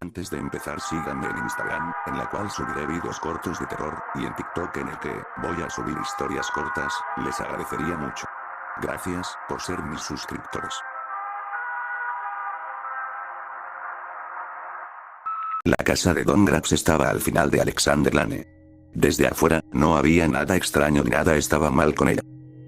Antes de empezar, síganme en Instagram, en la cual subiré vídeos cortos de terror, y en TikTok en el que voy a subir historias cortas. Les agradecería mucho. Gracias por ser mis suscriptores. La casa de Don Grabs estaba al final de Alexander Lane. Desde afuera, no había nada extraño ni nada estaba mal con ella.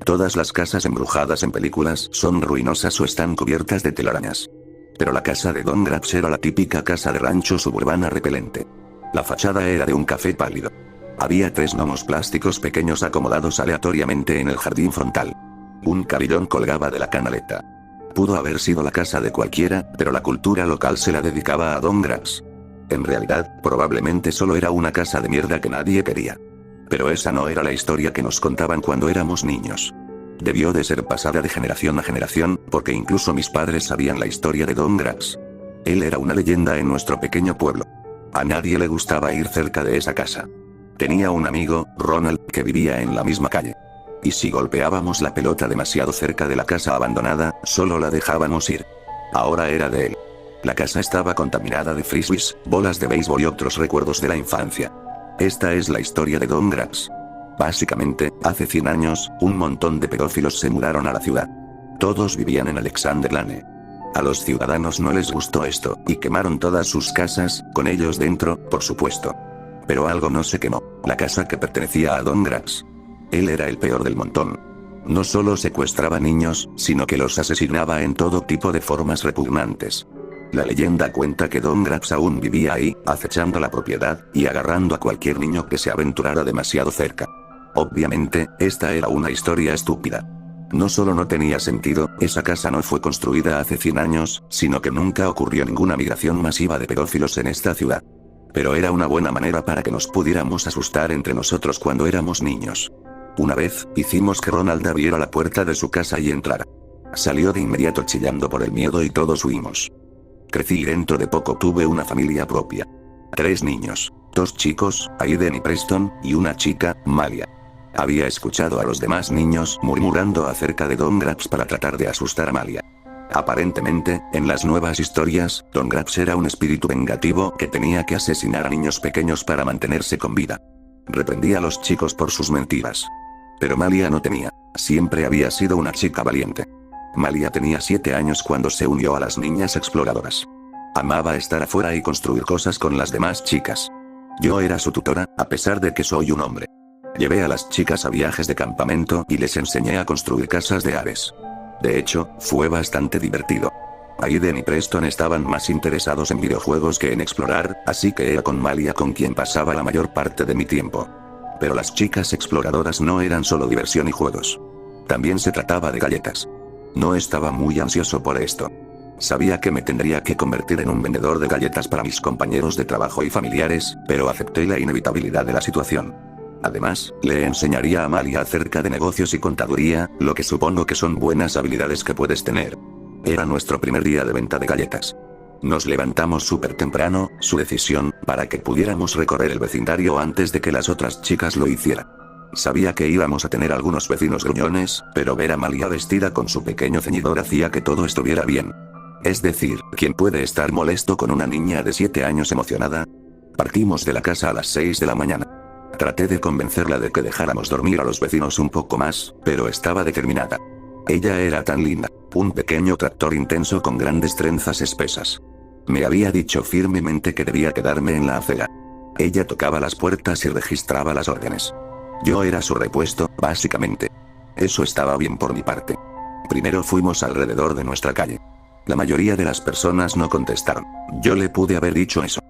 Todas las casas embrujadas en películas son ruinosas o están cubiertas de telarañas. Pero la casa de Don Grabs era la típica casa de rancho suburbana repelente. La fachada era de un café pálido. Había 3 gnomos plásticos pequeños acomodados aleatoriamente en el jardín frontal. Un carillón colgaba de la canaleta. Pudo haber sido la casa de cualquiera, pero la cultura local se la dedicaba a Don Grabs. En realidad, probablemente solo era una casa de mierda que nadie quería. Pero esa no era la historia que nos contaban cuando éramos niños. Debió de ser pasada de generación a generación, porque incluso mis padres sabían la historia de Don Grabs. Él era una leyenda en nuestro pequeño pueblo. A nadie le gustaba ir cerca de esa casa. Tenía un amigo, Ronald, que vivía en la misma calle. Y si golpeábamos la pelota demasiado cerca de la casa abandonada, solo la dejábamos ir. Ahora era de él. La casa estaba contaminada de frisbees, bolas de béisbol y otros recuerdos de la infancia. Esta es la historia de Don Grabs. Básicamente, hace 100 años, un montón de pedófilos se mudaron a la ciudad. Todos vivían en Alexander Lane. A los ciudadanos no les gustó esto, y quemaron todas sus casas, con ellos dentro, por supuesto. Pero algo no se quemó: la casa que pertenecía a Don Grabs. Él era el peor del montón. No solo secuestraba niños, sino que los asesinaba en todo tipo de formas repugnantes. La leyenda cuenta que Don Grabs aún vivía ahí, acechando la propiedad, y agarrando a cualquier niño que se aventurara demasiado cerca. Obviamente, esta era una historia estúpida. No solo no tenía sentido, esa casa no fue construida hace 100 años, sino que nunca ocurrió ninguna migración masiva de pedófilos en esta ciudad. Pero era una buena manera para que nos pudiéramos asustar entre nosotros cuando éramos niños. Una vez, hicimos que Ronald abriera la puerta de su casa y entrara. Salió de inmediato chillando por el miedo y todos huimos. Crecí y dentro de poco tuve una familia propia. 3 niños, 2 chicos, Aiden y Preston, y una chica, Malia. Había escuchado a los demás niños murmurando acerca de Don Grabs para tratar de asustar a Malia. Aparentemente, en las nuevas historias, Don Grabs era un espíritu vengativo que tenía que asesinar a niños pequeños para mantenerse con vida. Reprendía a los chicos por sus mentiras. Pero Malia no tenía. Siempre había sido una chica valiente. Malia tenía 7 años cuando se unió a las niñas exploradoras. Amaba estar afuera y construir cosas con las demás chicas. Yo era su tutora, a pesar de que soy un hombre. Llevé a las chicas a viajes de campamento y les enseñé a construir casas de aves. De hecho, fue bastante divertido. Aiden y Preston estaban más interesados en videojuegos que en explorar, así que era con Malia con quien pasaba la mayor parte de mi tiempo. Pero las chicas exploradoras no eran solo diversión y juegos. También se trataba de galletas. No estaba muy ansioso por esto. Sabía que me tendría que convertir en un vendedor de galletas para mis compañeros de trabajo y familiares, pero acepté la inevitabilidad de la situación. Además, le enseñaría a Malia acerca de negocios y contaduría, lo que supongo que son buenas habilidades que puedes tener. Era nuestro primer día de venta de galletas. Nos levantamos súper temprano, su decisión, para que pudiéramos recorrer el vecindario antes de que las otras chicas lo hicieran. Sabía que íbamos a tener algunos vecinos gruñones, pero ver a Malia vestida con su pequeño ceñidor hacía que todo estuviera bien. Es decir, ¿quién puede estar molesto con una niña de 7 años emocionada? Partimos de la casa a las 6 de la mañana. Traté de convencerla de que dejáramos dormir a los vecinos un poco más, pero estaba determinada. Ella era tan linda, un pequeño tractor intenso con grandes trenzas espesas. Me había dicho firmemente que debía quedarme en la acera. Ella tocaba las puertas y registraba las órdenes. Yo era su repuesto, básicamente. Eso estaba bien por mi parte. Primero fuimos alrededor de nuestra calle. La mayoría de las personas no contestaron. Yo le pude haber dicho eso.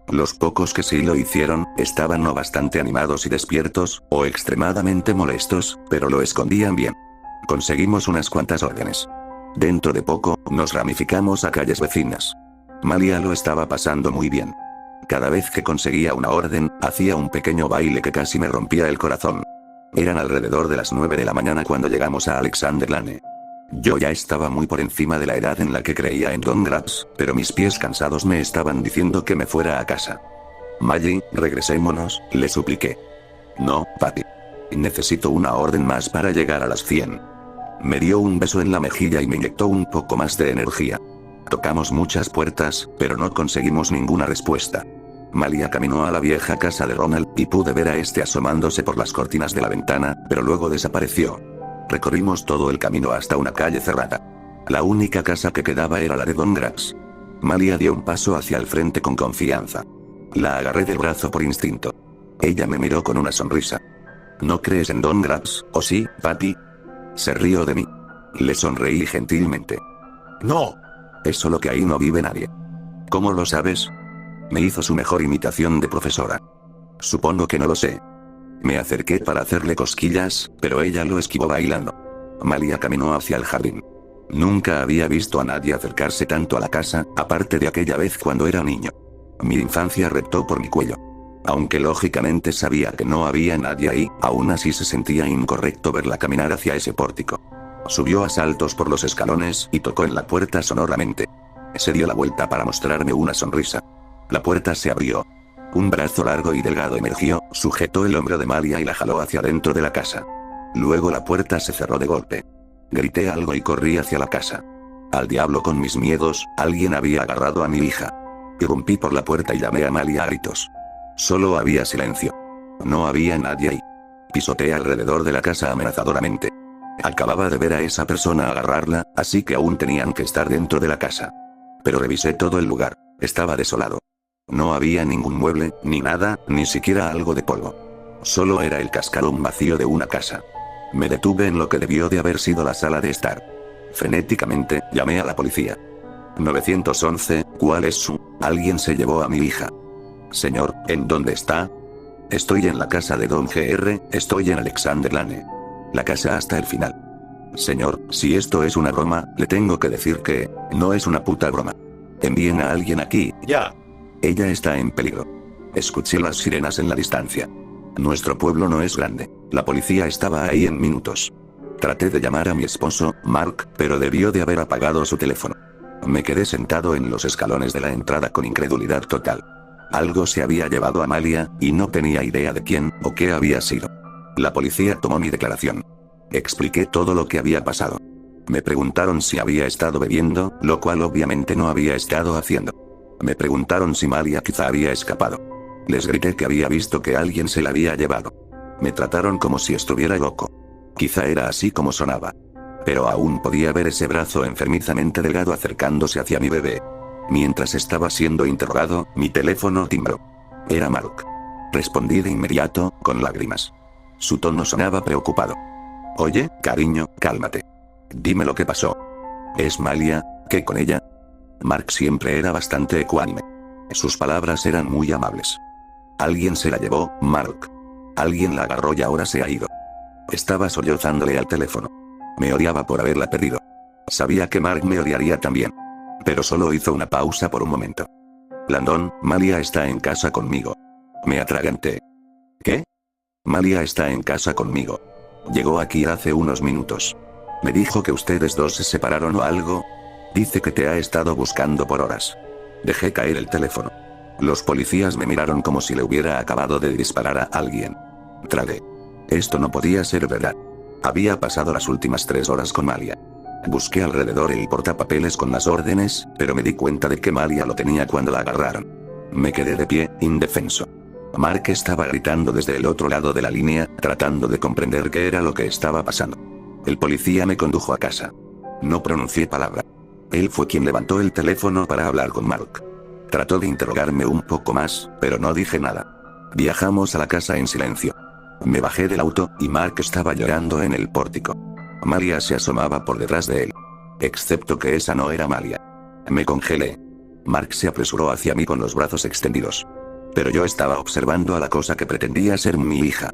Los pocos que sí lo hicieron, estaban o bastante animados y despiertos, o extremadamente molestos, pero lo escondían bien. Conseguimos unas cuantas órdenes. Dentro de poco, nos ramificamos a calles vecinas. Malia lo estaba pasando muy bien. Cada vez que conseguía una orden, hacía un pequeño baile que casi me rompía el corazón. Eran alrededor de las 9 de la mañana cuando llegamos a Alexander Lane. Yo ya estaba muy por encima de la edad en la que creía en Don Grabs, pero mis pies cansados me estaban diciendo que me fuera a casa. Maggie, regresémonos, le supliqué. No, papi. Necesito una orden más para llegar a las 100. Me dio un beso en la mejilla y me inyectó un poco más de energía. Tocamos muchas puertas, pero no conseguimos ninguna respuesta. Malia caminó a la vieja casa de Ronald, y pude ver a este asomándose por las cortinas de la ventana, pero luego desapareció. Recorrimos todo el camino hasta una calle cerrada. La única casa que quedaba era la de Don Grax. Malia dio un paso hacia el frente con confianza. La agarré del brazo por instinto. Ella me miró con una sonrisa. ¿No crees en Don Grax, o sí, papi? Se rió de mí. Le sonreí gentilmente. No. Es solo que ahí no vive nadie. ¿Cómo lo sabes? Me hizo su mejor imitación de profesora. Supongo que no lo sé. Me acerqué para hacerle cosquillas, pero ella lo esquivó bailando. Malia caminó hacia el jardín. Nunca había visto a nadie acercarse tanto a la casa, aparte de aquella vez cuando era niño. Mi infancia reptó por mi cuello. Aunque lógicamente sabía que no había nadie ahí, aún así se sentía incorrecto verla caminar hacia ese pórtico. Subió a saltos por los escalones y tocó en la puerta sonoramente. Se dio la vuelta para mostrarme una sonrisa. La puerta se abrió. Un brazo largo y delgado emergió, sujetó el hombro de Malia y la jaló hacia dentro de la casa. Luego la puerta se cerró de golpe. Grité algo y corrí hacia la casa. Al diablo con mis miedos, alguien había agarrado a mi hija. Irrumpí por la puerta y llamé a Malia a gritos. Solo había silencio. No había nadie ahí. Pisoteé alrededor de la casa amenazadoramente. Acababa de ver a esa persona agarrarla, así que aún tenían que estar dentro de la casa. Pero revisé todo el lugar. Estaba desolado. No había ningún mueble, ni nada, ni siquiera algo de polvo. Solo era el cascarón vacío de una casa. Me detuve en lo que debió de haber sido la sala de estar. Frenéticamente, llamé a la policía. 911, ¿cuál es su? Alguien se llevó a mi hija. Señor, ¿en dónde está? Estoy en la casa de Don Gr, estoy en Alexander Lane. La casa hasta el final. Señor, si esto es una broma, le tengo que decir que, no es una puta broma. Envíen a alguien aquí. Ya. Ella está en peligro. Escuché las sirenas en la distancia. Nuestro pueblo no es grande. La policía estaba ahí en minutos. Traté de llamar a mi esposo, Mark, pero debió de haber apagado su teléfono. Me quedé sentado en los escalones de la entrada con incredulidad total. Algo se había llevado a Malia, y no tenía idea de quién, o qué había sido. La policía tomó mi declaración. Expliqué todo lo que había pasado. Me preguntaron si había estado bebiendo, lo cual obviamente no había estado haciendo. Me preguntaron si Malia quizá había escapado. Les grité que había visto que alguien se la había llevado. Me trataron como si estuviera loco. Quizá era así como sonaba. Pero aún podía ver ese brazo enfermizamente delgado acercándose hacia mi bebé. Mientras estaba siendo interrogado, mi teléfono timbró. Era Mark. Respondí de inmediato, con lágrimas. Su tono sonaba preocupado. Oye, cariño, cálmate. Dime lo que pasó. ¿Es Malia? ¿Qué con ella? Mark siempre era bastante ecuánime. Sus palabras eran muy amables. Alguien se la llevó, Mark. Alguien la agarró y ahora se ha ido. Estaba sollozándole al teléfono. Me odiaba por haberla perdido. Sabía que Mark me odiaría también. Pero solo hizo una pausa por un momento. Landon, Malia está en casa conmigo. Me atraganté. ¿Qué? Malia está en casa conmigo. Llegó aquí hace unos minutos. Me dijo que ustedes dos se separaron o algo. Dice que te ha estado buscando por horas. Dejé caer el teléfono. Los policías me miraron como si le hubiera acabado de disparar a alguien. Tragué. Esto no podía ser verdad. Había pasado las últimas 3 horas con Malia. Busqué alrededor el portapapeles con las órdenes, pero me di cuenta de que Malia lo tenía cuando la agarraron. Me quedé de pie, indefenso. Mark estaba gritando desde el otro lado de la línea, tratando de comprender qué era lo que estaba pasando. El policía me condujo a casa. No pronuncié palabra. Él fue quien levantó el teléfono para hablar con Mark. Trató de interrogarme un poco más, pero no dije nada. Viajamos a la casa en silencio. Me bajé del auto, y Mark estaba llorando en el pórtico. Malia se asomaba por detrás de él. Excepto que esa no era Malia. Me congelé. Mark se apresuró hacia mí con los brazos extendidos. Pero yo estaba observando a la cosa que pretendía ser mi hija.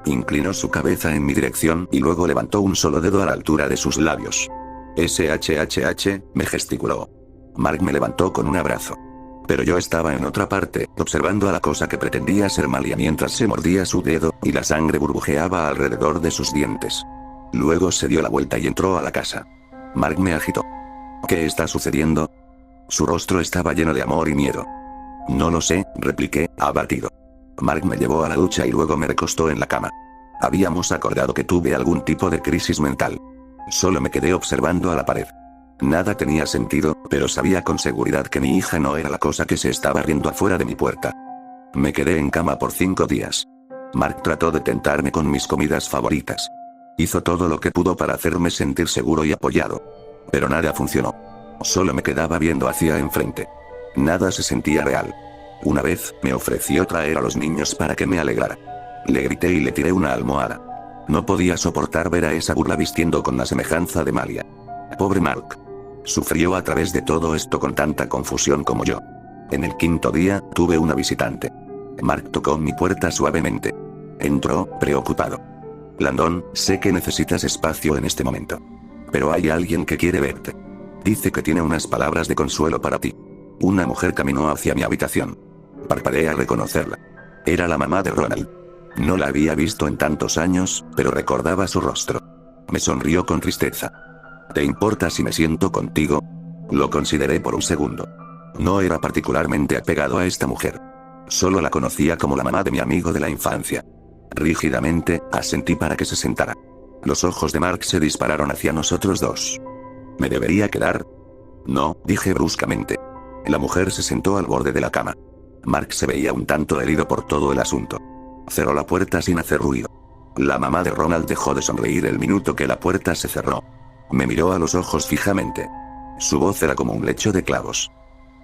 Inclinó su cabeza en mi dirección y luego levantó un solo dedo a la altura de sus labios. SHHH, me gesticuló. Mark me levantó con un abrazo. Pero yo estaba en otra parte, observando a la cosa que pretendía ser Malia mientras se mordía su dedo, y la sangre burbujeaba alrededor de sus dientes. Luego se dio la vuelta y entró a la casa. Mark me agitó. ¿Qué está sucediendo? Su rostro estaba lleno de amor y miedo. No lo sé, repliqué, abatido. Mark me llevó a la ducha y luego me recostó en la cama. Habíamos acordado que tuve algún tipo de crisis mental. Solo me quedé observando a la pared. Nada tenía sentido, pero sabía con seguridad que mi hija no era la cosa que se estaba riendo afuera de mi puerta. Me quedé en cama por 5 días. Mark trató de tentarme con mis comidas favoritas. Hizo todo lo que pudo para hacerme sentir seguro y apoyado. Pero nada funcionó. Solo me quedaba viendo hacia enfrente. Nada se sentía real. Una vez, me ofreció traer a los niños para que me alegrara. Le grité y le tiré una almohada. No podía soportar ver a esa burla vistiendo con la semejanza de Malia. Pobre Mark. Sufrió a través de todo esto con tanta confusión como yo. En el 5.º día, tuve una visitante. Mark tocó mi puerta suavemente. Entró, preocupado. Landon, sé que necesitas espacio en este momento. Pero hay alguien que quiere verte. Dice que tiene unas palabras de consuelo para ti. Una mujer caminó hacia mi habitación. Parpadeé al reconocerla. Era la mamá de Ronald. No la había visto en tantos años, pero recordaba su rostro. Me sonrió con tristeza. ¿Te importa si me siento contigo? Lo consideré por un segundo. No era particularmente apegado a esta mujer. Solo la conocía como la mamá de mi amigo de la infancia. Rígidamente, asentí para que se sentara. Los ojos de Mark se dispararon hacia nosotros dos. ¿Me debería quedar? No, dije bruscamente. La mujer se sentó al borde de la cama. Mark se veía un tanto herido por todo el asunto. Cerró la puerta sin hacer ruido. La mamá de Ronald dejó de sonreír el minuto que la puerta se cerró. Me miró a los ojos fijamente. Su voz era como un lecho de clavos.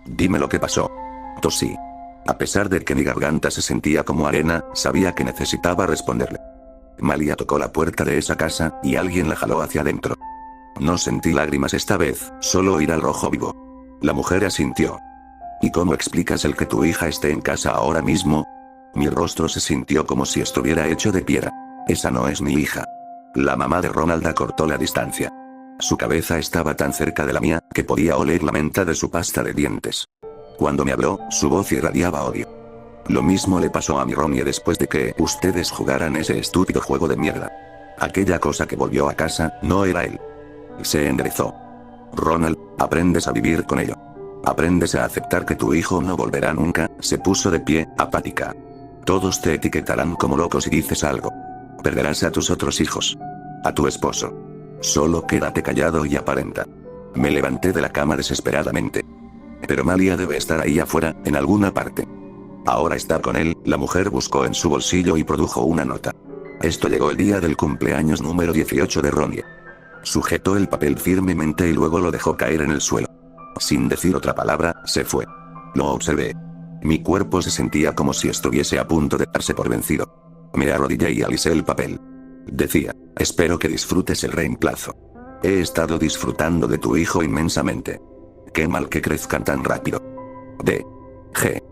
Dime lo que pasó. Tosí. A pesar de que mi garganta se sentía como arena, sabía que necesitaba responderle. Malia tocó la puerta de esa casa, y alguien la jaló hacia adentro. No sentí lágrimas esta vez, solo ir al rojo vivo. La mujer asintió. ¿Y cómo explicas el que tu hija esté en casa ahora mismo? Mi rostro se sintió como si estuviera hecho de piedra. Esa no es mi hija. La mamá de Ronald acortó la distancia. Su cabeza estaba tan cerca de la mía, que podía oler la menta de su pasta de dientes. Cuando me habló, su voz irradiaba odio. Lo mismo le pasó a mi Ronnie después de que ustedes jugaran ese estúpido juego de mierda. Aquella cosa que volvió a casa, no era él. Se enderezó. Ronald, aprendes a vivir con ello. Aprendes a aceptar que tu hijo no volverá nunca. Se puso de pie, apática. Todos te etiquetarán como loco si dices algo. Perderás a tus otros hijos. A tu esposo. Solo quédate callado y aparenta. Me levanté de la cama desesperadamente. Pero Malia debe estar ahí afuera, en alguna parte. Ahora está con él. La mujer buscó en su bolsillo y produjo una nota. Esto llegó el día del cumpleaños número 18 de Ronnie. Sujetó el papel firmemente y luego lo dejó caer en el suelo. Sin decir otra palabra, se fue. Lo observé. Mi cuerpo se sentía como si estuviese a punto de darse por vencido. Me arrodillé y alisé el papel. Decía, espero que disfrutes el reemplazo. He estado disfrutando de tu hijo inmensamente. Qué mal que crezcan tan rápido. D. G.